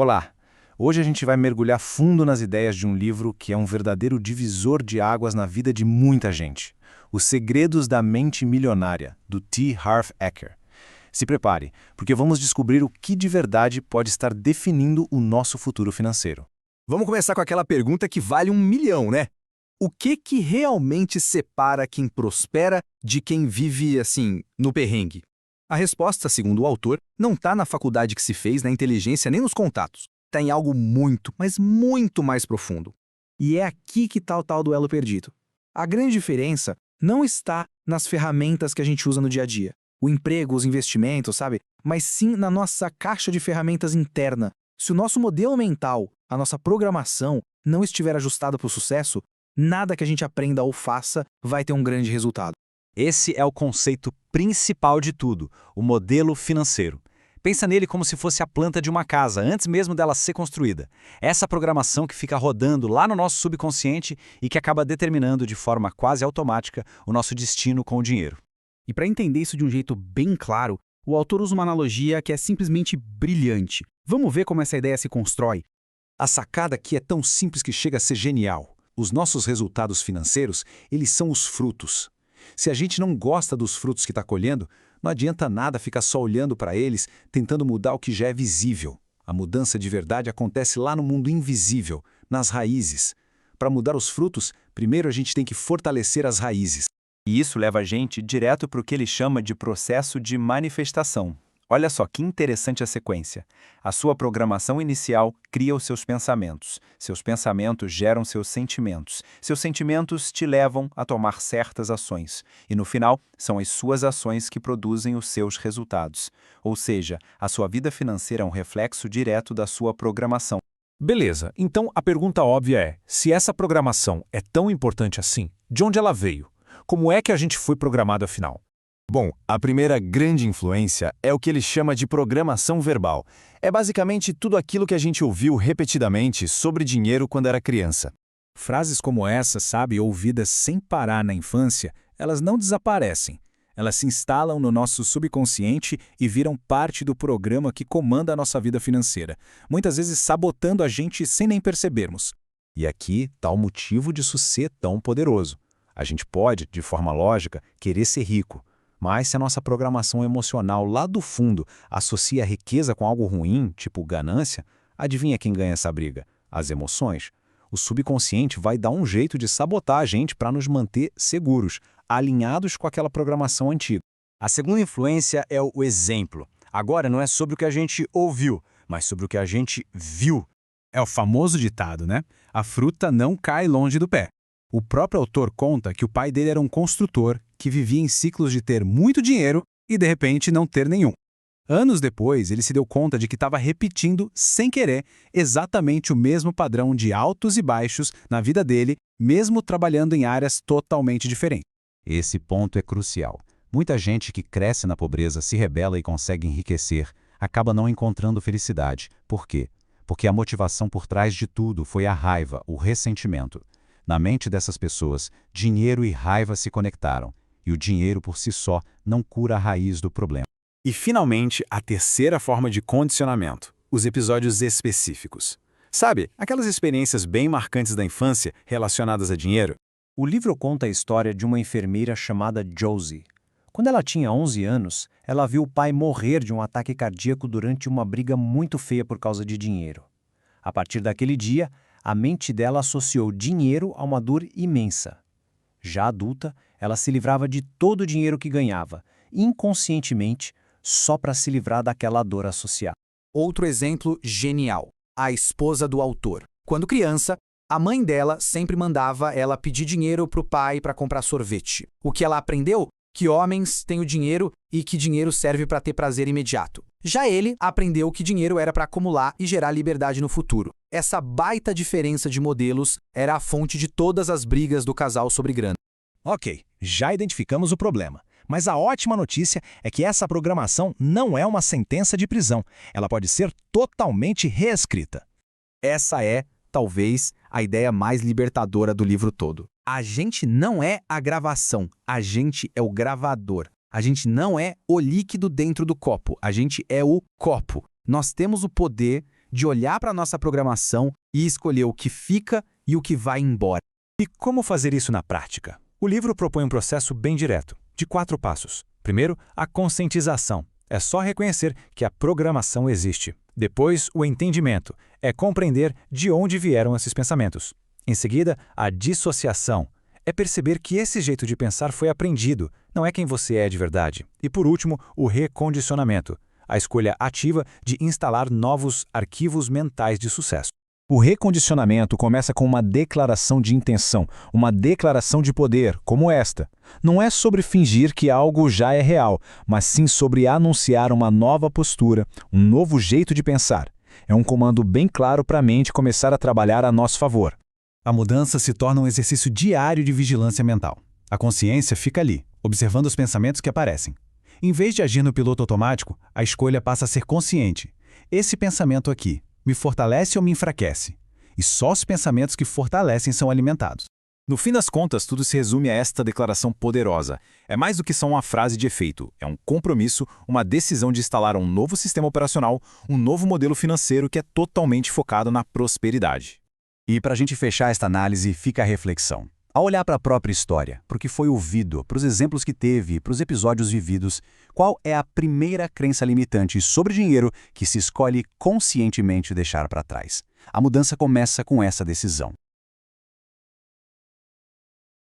Olá! Hoje a gente vai mergulhar fundo nas ideias de um livro que é um verdadeiro divisor de águas na vida de muita gente. Os Segredos da Mente Milionária, do T. Harv Eker. Se prepare, porque vamos descobrir o que de verdade pode estar definindo o nosso futuro financeiro. Vamos começar com aquela pergunta que vale 1 milhão, né? O que realmente separa quem prospera de quem vive, assim, no perrengue? A resposta, segundo o autor, não está na faculdade que se fez, na inteligência nem nos contatos. Está em algo muito, mas muito mais profundo. E é aqui que está o tal duelo perdido. A grande diferença não está nas ferramentas que a gente usa no dia a dia. O emprego, os investimentos, sabe? Mas sim na nossa caixa de ferramentas interna. Se o nosso modelo mental, a nossa programação, não estiver ajustada para o sucesso, nada que a gente aprenda ou faça vai ter um grande resultado. Esse é o conceito principal de tudo, o modelo financeiro. Pensa nele como se fosse a planta de uma casa, antes mesmo dela ser construída. Essa programação que fica rodando lá no nosso subconsciente e que acaba determinando de forma quase automática o nosso destino com o dinheiro. E para entender isso de um jeito bem claro, o autor usa uma analogia que é simplesmente brilhante. Vamos ver como essa ideia se constrói. A sacada aqui é tão simples que chega a ser genial. Os nossos resultados financeiros, eles são os frutos. Se a gente não gosta dos frutos que está colhendo, não adianta nada ficar só olhando para eles, tentando mudar o que já é visível. A mudança de verdade acontece lá no mundo invisível, nas raízes. Para mudar os frutos, primeiro a gente tem que fortalecer as raízes. E isso leva a gente direto para o que ele chama de processo de manifestação. Olha só que interessante a sequência. A sua programação inicial cria os seus pensamentos geram seus sentimentos te levam a tomar certas ações, e no final, são as suas ações que produzem os seus resultados. Ou seja, a sua vida financeira é um reflexo direto da sua programação. Beleza, então a pergunta óbvia é, se essa programação é tão importante assim, de onde ela veio? Como é que a gente foi programado afinal? Bom, a primeira grande influência é o que ele chama de programação verbal. É basicamente tudo aquilo que a gente ouviu repetidamente sobre dinheiro quando era criança. Frases como essa, sabe, ouvidas sem parar na infância, elas não desaparecem. Elas se instalam no nosso subconsciente e viram parte do programa que comanda a nossa vida financeira, muitas vezes sabotando a gente sem nem percebermos. E aqui está o motivo disso ser tão poderoso. A gente pode, de forma lógica, querer ser rico. Mas se a nossa programação emocional lá do fundo associa a riqueza com algo ruim, tipo ganância, adivinha quem ganha essa briga? As emoções. O subconsciente vai dar um jeito de sabotar a gente para nos manter seguros, alinhados com aquela programação antiga. A segunda influência é o exemplo. Agora não é sobre o que a gente ouviu, mas sobre o que a gente viu. É o famoso ditado, né? A fruta não cai longe do pé. O próprio autor conta que o pai dele era um construtor que vivia em ciclos de ter muito dinheiro e, de repente, não ter nenhum. Anos depois, ele se deu conta de que estava repetindo, sem querer, exatamente o mesmo padrão de altos e baixos na vida dele, mesmo trabalhando em áreas totalmente diferentes. Esse ponto é crucial. Muita gente que cresce na pobreza, se rebela e consegue enriquecer, acaba não encontrando felicidade. Por quê? Porque a motivação por trás de tudo foi a raiva, o ressentimento. Na mente dessas pessoas, dinheiro e raiva se conectaram, e o dinheiro por si só não cura a raiz do problema. E, finalmente, a terceira forma de condicionamento, os episódios específicos. Sabe, aquelas experiências bem marcantes da infância relacionadas a dinheiro? O livro conta a história de uma enfermeira chamada Josie. Quando ela tinha 11 anos, ela viu o pai morrer de um ataque cardíaco durante uma briga muito feia por causa de dinheiro. A partir daquele dia, a mente dela associou dinheiro a uma dor imensa. Já adulta, ela se livrava de todo o dinheiro que ganhava, inconscientemente, só para se livrar daquela dor associada. Outro exemplo genial, a esposa do autor. Quando criança, a mãe dela sempre mandava ela pedir dinheiro para o pai para comprar sorvete. O que ela aprendeu? Que homens têm o dinheiro e que dinheiro serve para ter prazer imediato. Já ele aprendeu que dinheiro era para acumular e gerar liberdade no futuro. Essa baita diferença de modelos era a fonte de todas as brigas do casal sobre grana. Ok, já identificamos o problema. Mas a ótima notícia é que essa programação não é uma sentença de prisão. Ela pode ser totalmente reescrita. Essa é, talvez, a ideia mais libertadora do livro todo. A gente não é a gravação, a gente é o gravador. A gente não é o líquido dentro do copo, a gente é o copo. Nós temos o poder de olhar para a nossa programação e escolher o que fica e o que vai embora. E como fazer isso na prática? O livro propõe um processo bem direto, de 4 passos. Primeiro, a conscientização. É só reconhecer que a programação existe. Depois, o entendimento. É compreender de onde vieram esses pensamentos. Em seguida, a dissociação. É perceber que esse jeito de pensar foi aprendido, não é quem você é de verdade. E por último, o recondicionamento. A escolha ativa de instalar novos arquivos mentais de sucesso. O recondicionamento começa com uma declaração de intenção, uma declaração de poder, como esta. Não é sobre fingir que algo já é real, mas sim sobre anunciar uma nova postura, um novo jeito de pensar. É um comando bem claro para a mente começar a trabalhar a nosso favor. A mudança se torna um exercício diário de vigilância mental. A consciência fica ali, observando os pensamentos que aparecem. Em vez de agir no piloto automático, a escolha passa a ser consciente. Esse pensamento aqui me fortalece ou me enfraquece? E só os pensamentos que fortalecem são alimentados. No fim das contas, tudo se resume a esta declaração poderosa. É mais do que só uma frase de efeito. É um compromisso, uma decisão de instalar um novo sistema operacional, um novo modelo financeiro que é totalmente focado na prosperidade. E para a gente fechar esta análise, fica a reflexão. Ao olhar para a própria história, para o que foi ouvido, para os exemplos que teve, para os episódios vividos, qual é a primeira crença limitante sobre dinheiro que se escolhe conscientemente deixar para trás? A mudança começa com essa decisão.